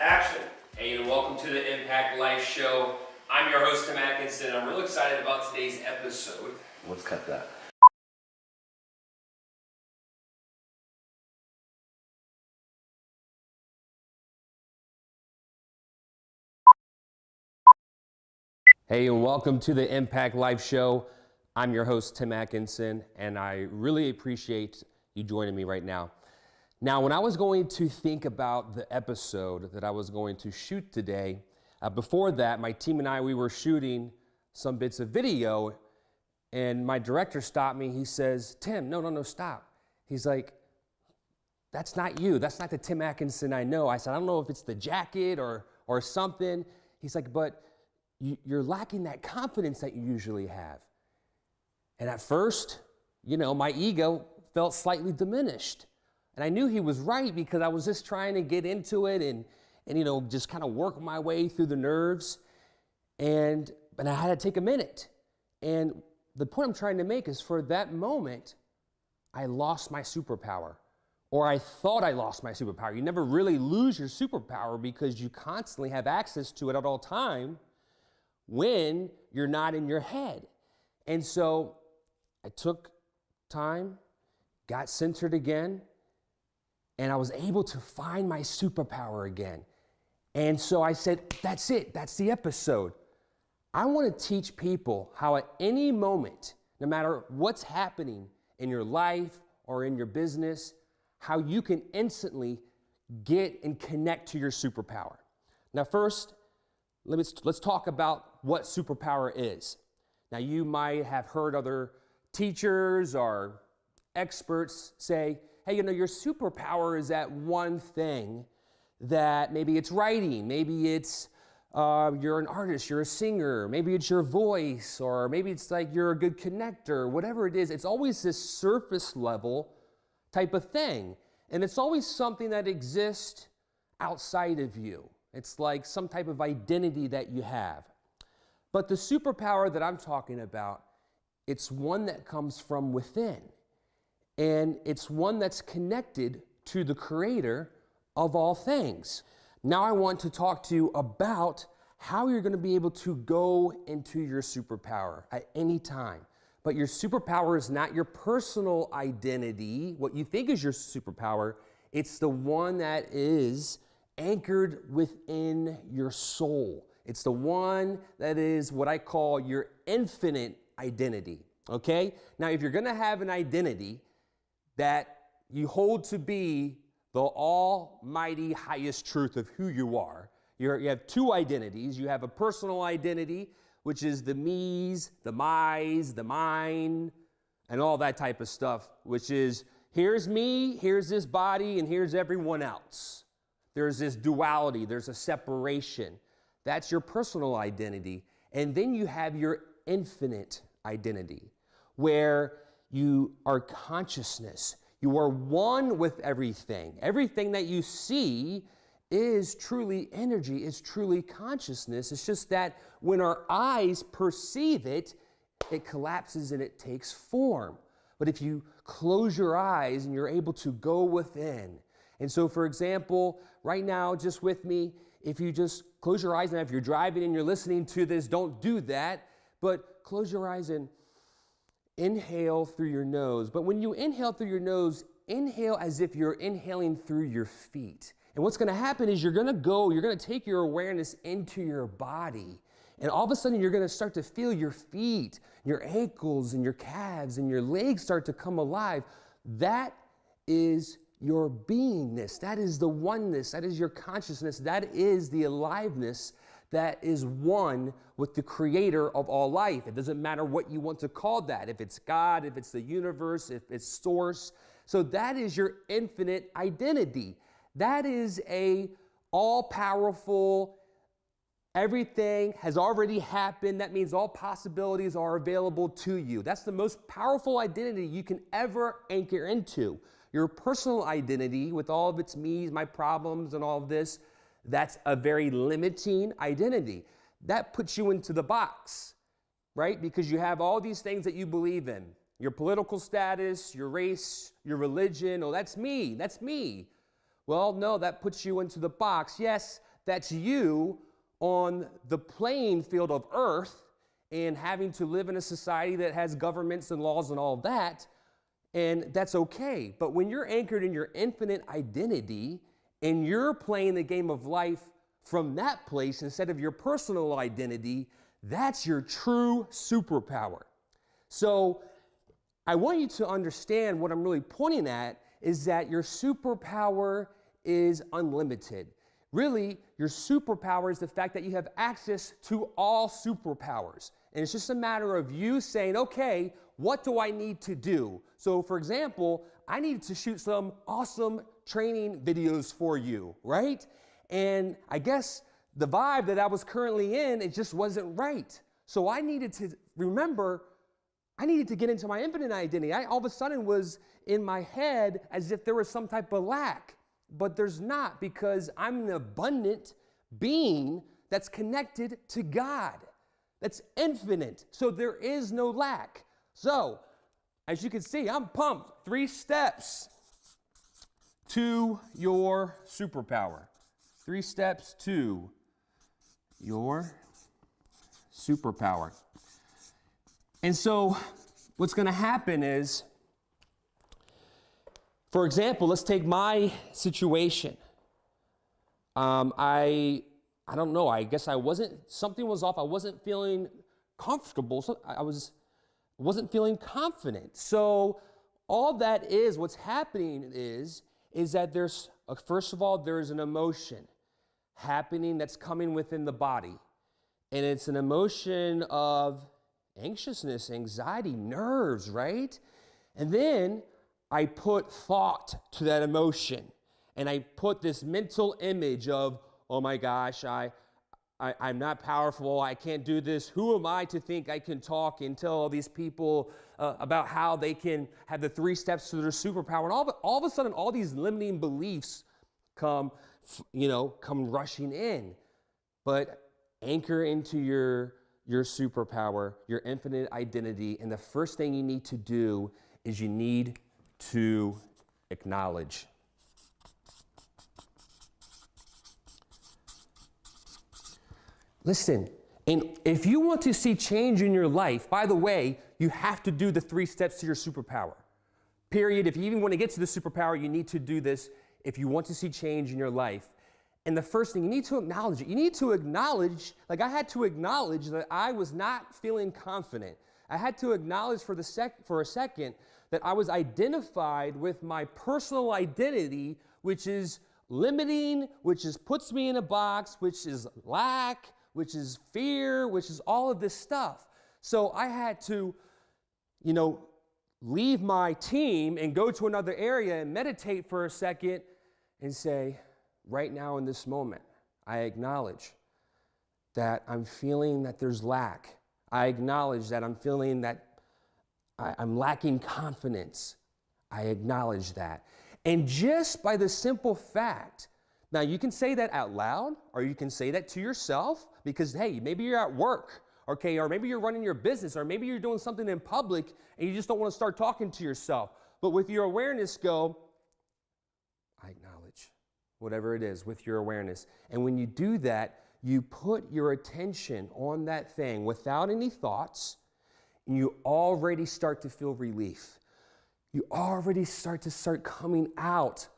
Action! Hey, and welcome to the Impact Life Show. I'm your host, Tim Atkinson. I'm real excited about today's episode. Let's cut that. Hey, and welcome to the Impact Life Show. I'm your host, Tim Atkinson, and I really appreciate you joining me right now. Now, when I was going to think about the episode that I was going to shoot today, before that, my team and I, we were shooting some bits of video, and my director stopped me. He says, Tim, no, stop. He's like, that's not you. That's not the Tim Atkinson I know. I said, I don't know if it's the jacket or something. He's like, but you're lacking that confidence that you usually have. And at first, my ego felt slightly diminished. And I knew he was right because I was just trying to get into it and just kind of work my way through the nerves. And I had to take a minute. And the point I'm trying to make is for that moment, I lost my superpower. Or I thought I lost my superpower. You never really lose your superpower because you constantly have access to it at all time when you're not in your head. And so I took time, got centered again, and I was able to find my superpower again. And so I said, that's it, that's the episode. I want to teach people how at any moment, no matter what's happening in your life or in your business, how you can instantly get and connect to your superpower. Now first, let's talk about what superpower is. Now you might have heard other teachers or experts say, hey, your superpower is that one thing that maybe it's writing, maybe it's you're an artist, you're a singer, maybe it's your voice, or maybe it's like you're a good connector, whatever it is. It's always this surface level type of thing. And it's always something that exists outside of you. It's like some type of identity that you have. But the superpower that I'm talking about, it's one that comes from within. And it's one that's connected to the creator of all things. Now I want to talk to you about how you're going to be able to go into your superpower at any time. But your superpower is not your personal identity, what you think is your superpower. It's the one that is anchored within your soul. It's the one that is what I call your infinite identity, okay? Now, if you're going to have an identity that you hold to be the almighty highest truth of who you are, you have two identities. You have a personal identity, which is the me's, the my's, the mine, and all that type of stuff, which is here's me, here's this body, and here's everyone else. There's this duality, there's a separation. That's your personal identity. And then you have your infinite identity, where you are consciousness. You are one with everything. Everything that you see is truly energy, is truly consciousness. It's just that when our eyes perceive it, it collapses and it takes form. But if you close your eyes and you're able to go within. And so, for example, right now, just with me, if you just close your eyes, and if you're driving and you're listening to this, don't do that, but close your eyes and inhale through your nose. But when you inhale through your nose, inhale as if you're inhaling through your feet. And what's going to happen is you're going to take your awareness into your body. And all of a sudden, you're going to start to feel your feet, your ankles, and your calves, and your legs start to come alive. That is your beingness. That is the oneness. That is your consciousness. That is the aliveness that is one with the creator of all life. It doesn't matter what you want to call that, if it's God, if it's the universe, if it's source. So that is your infinite identity. That is a all-powerful, everything has already happened. That means all possibilities are available to you. That's the most powerful identity you can ever anchor into. Your personal identity with all of its me's, my problems, and all of this, that's a very limiting identity. That puts you into the box, right? Because you have all these things that you believe in. Your political status, your race, your religion. Oh, that's me. That's me. Well, no, that puts you into the box. Yes, That's you on the playing field of earth and having to live in a society that has governments and laws and all that, and that's okay. But when you're anchored in your infinite identity and you're playing the game of life from that place instead of your personal identity, that's your true superpower. So I want you to understand what I'm really pointing at is that your superpower is unlimited. Really, your superpower is the fact that you have access to all superpowers. And it's just a matter of you saying, okay, what do I need to do? So for example, I needed to shoot some awesome training videos for you, right? And I guess the vibe that I was currently in, it just wasn't right. So I needed to remember, I needed to get into my infinite identity. I all of a sudden was in my head as if there was some type of lack, but there's not, because I'm an abundant being that's connected to God. That's infinite. So there is no lack. So as you can see, I'm pumped. 3 steps to your superpower. 3 steps to your superpower. And so what's going to happen is, for example, let's take my situation. I don't know, I guess something was off. I wasn't feeling comfortable. So I wasn't feeling confident. So all that is, what's happening is that there's, first of all, there's an emotion happening that's coming within the body. And it's an emotion of anxiousness, anxiety, nerves, right? And then I put thought to that emotion. And I put this mental image of, oh my gosh, I'm not powerful, I can't do this. Who am I to think I can talk and tell all these people about how they can have the 3 steps to their superpower? And all of a sudden, all these limiting beliefs come rushing in. But anchor into your superpower, your infinite identity, and the first thing you need to do is you need to acknowledge. Listen, and if you want to see change in your life, by the way, you have to do the 3 steps to your superpower. Period. If you even want to get to the superpower, you need to do this if you want to see change in your life. And the first thing, you need to acknowledge it. You need to acknowledge, like I had to acknowledge that I was not feeling confident. I had to acknowledge for a second that I was identified with my personal identity, which is limiting, which puts me in a box, which is lack, which is fear, which is all of this stuff. So I had to, leave my team and go to another area and meditate for a second and say, right now in this moment, I acknowledge that I'm feeling that there's lack. I acknowledge that I'm feeling that I'm lacking confidence. I acknowledge that. And just by the simple fact, now you can say that out loud, or you can say that to yourself, because hey, maybe you're at work, okay, or maybe you're running your business, or maybe you're doing something in public and you just don't want to start talking to yourself. But with your awareness, go, I acknowledge whatever it is with your awareness. And when you do that, you put your attention on that thing without any thoughts, and you already start to feel relief. You already start coming out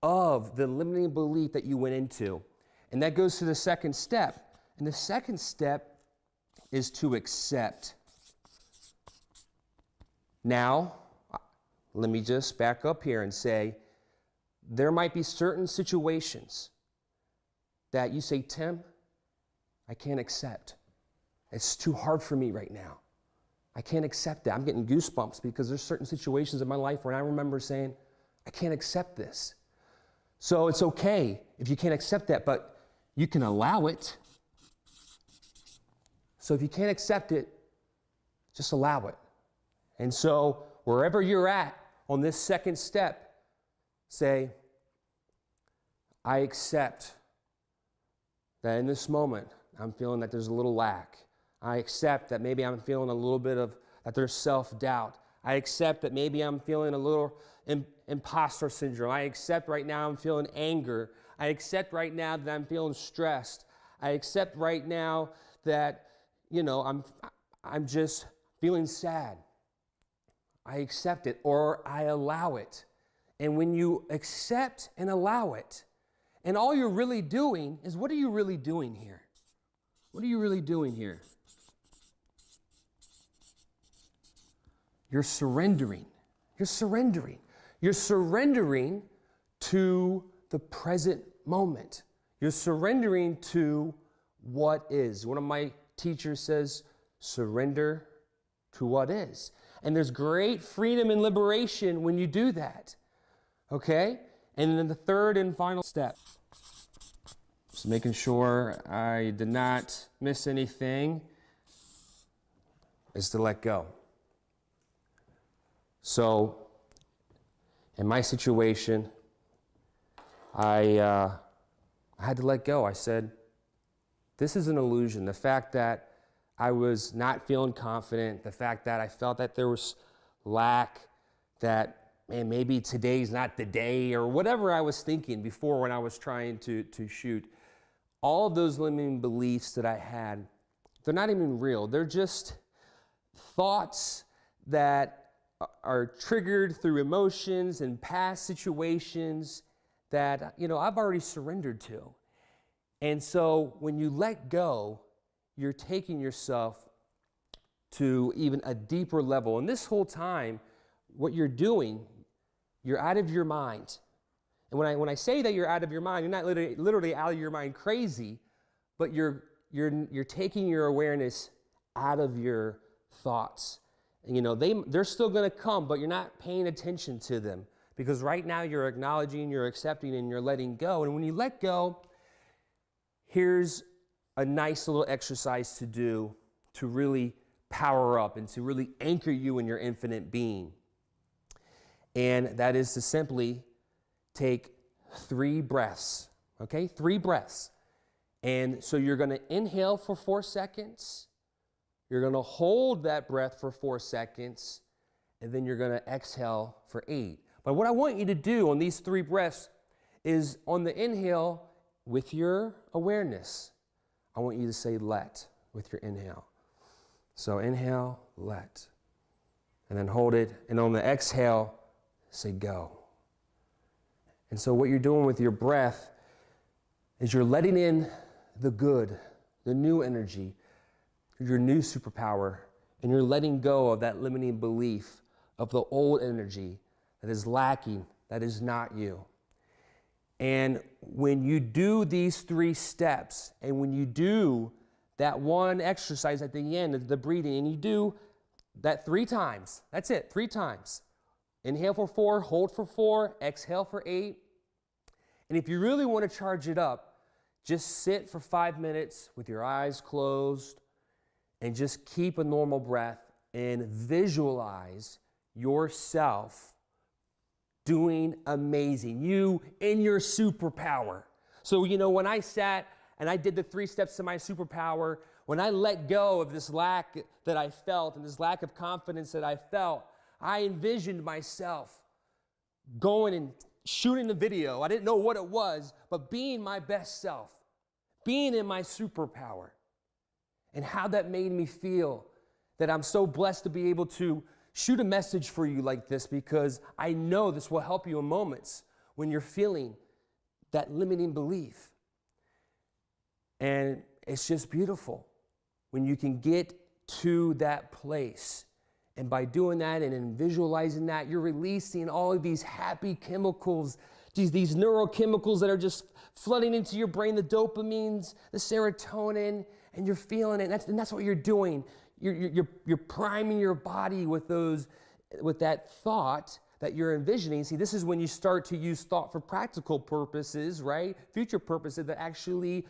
of the limiting belief that you went into. And that goes to the second step. And the second step is to accept. Now, let me just back up here and say, there might be certain situations that you say, Tim, I can't accept. It's too hard for me right now. I can't accept that. I'm getting goosebumps because there's certain situations in my life where I remember saying, I can't accept this. So it's okay if you can't accept that, but you can allow it. So if you can't accept it, just allow it. And so wherever you're at on this second step, say, I accept that in this moment, I'm feeling that there's a little lack. I accept that maybe I'm feeling a little bit of, that there's self-doubt. I accept that maybe I'm feeling a little imposter syndrome. I accept right now I'm feeling anger. I accept right now that I'm feeling stressed. I accept right now that, I'm just feeling sad. I accept it, or I allow it. And when you accept and allow it, and all you're really doing is, what are you really doing here? What are you really doing here? You're surrendering. You're surrendering. You're surrendering to the present moment. You're surrendering to what is. One of my teachers says, surrender to what is. And there's great freedom and liberation when you do that. Okay? And then the third and final step, just making sure I did not miss anything, is to let go. So, in my situation, I had to let go. I said, this is an illusion. The fact that I was not feeling confident, the fact that I felt that there was lack, that, man, maybe today's not the day, or whatever I was thinking before when I was trying to shoot, all of those limiting beliefs that I had, they're not even real. They're just thoughts that are triggered through emotions and past situations that, I've already surrendered to. And so when you let go, you're taking yourself to even a deeper level. And this whole time, what you're doing, you're out of your mind. And when I say that you're out of your mind, you're not literally out of your mind crazy, but you're taking your awareness out of your thoughts. And, they're still going to come, but you're not paying attention to them, because right now you're acknowledging, you're accepting, and you're letting go. And when you let go, here's a nice little exercise to do to really power up and to really anchor you in your infinite being. And that is to simply take 3 breaths, okay? 3 breaths. And so you're going to inhale for 4 seconds. You're going to hold that breath for 4 seconds. And then you're going to exhale for 8. But what I want you to do on these 3 breaths is, on the inhale, with your awareness, I want you to say let with your inhale. So inhale, let. And then hold it. And on the exhale, say go. And so what you're doing with your breath is you're letting in the good, the new energy, your new superpower, and you're letting go of that limiting belief of the old energy that is lacking, that is not you. And when you do these 3 steps, and when you do that one exercise at the end of the breathing, and you do that 3 times, that's it, 3 times. Inhale for 4, hold for 4, exhale for 8. And if you really want to charge it up, just sit for 5 minutes with your eyes closed and just keep a normal breath and visualize yourself doing amazing. You in your superpower. So, when I sat and I did the 3 steps to my superpower, when I let go of this lack that I felt and this lack of confidence that I felt, I envisioned myself going and shooting the video. I didn't know what it was, but being my best self, being in my superpower, and how that made me feel, that I'm so blessed to be able to shoot a message for you like this, because I know this will help you in moments when you're feeling that limiting belief. And it's just beautiful when you can get to that place. And by doing that and in visualizing that, you're releasing all of these happy chemicals, these neurochemicals that are just flooding into your brain, the dopamines, the serotonin, and you're feeling it. And that's what you're doing. You're priming your body with that thought that you're envisioning. See, this is when you start to use thought for practical purposes, right? Future purposes that actually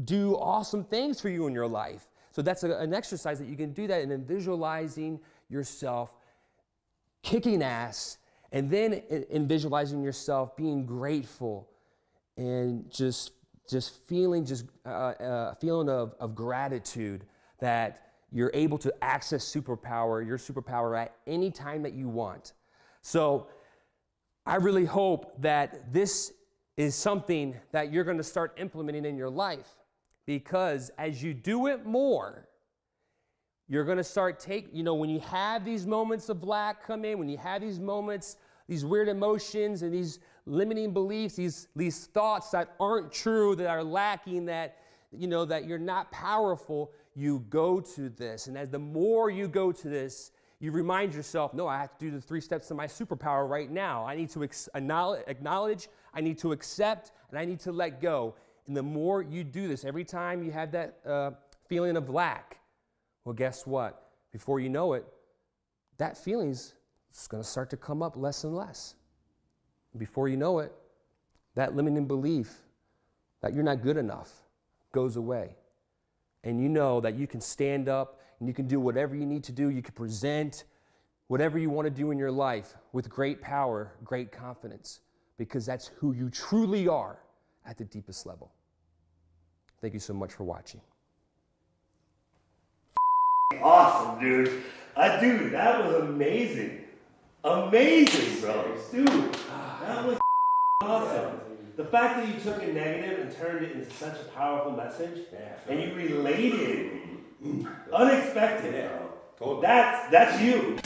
do awesome things for you in your life. So that's an exercise that you can do that, and then visualizing yourself kicking ass, and then in visualizing yourself being grateful and just feeling a feeling of gratitude that you're able to access your superpower at any time that you want. So I really hope that this is something that you're going to start implementing in your life, because as you do it more, you're going to start when you have these moments of lack come in, when you have these moments, these weird emotions and these limiting beliefs, these thoughts that aren't true, that are lacking, that you're not powerful, you go to this. And as the more you go to this, you remind yourself, no, I have to do the 3 steps to my superpower right now. I need to acknowledge, I need to accept, and I need to let go. And the more you do this, every time you have that feeling of lack, well, guess what? Before you know it, that feeling's going to start to come up less and less. Before you know it, that limiting belief that you're not good enough goes away. And you know that you can stand up and you can do whatever you need to do. You can present whatever you want to do in your life with great power, great confidence, because that's who you truly are at the deepest level. Thank you so much for watching. Awesome, dude. Dude, that was amazing. Amazing, bro. Dude, that was awesome. The fact that you took a negative and turned it into such a powerful message, and you related, unexpected. That's you.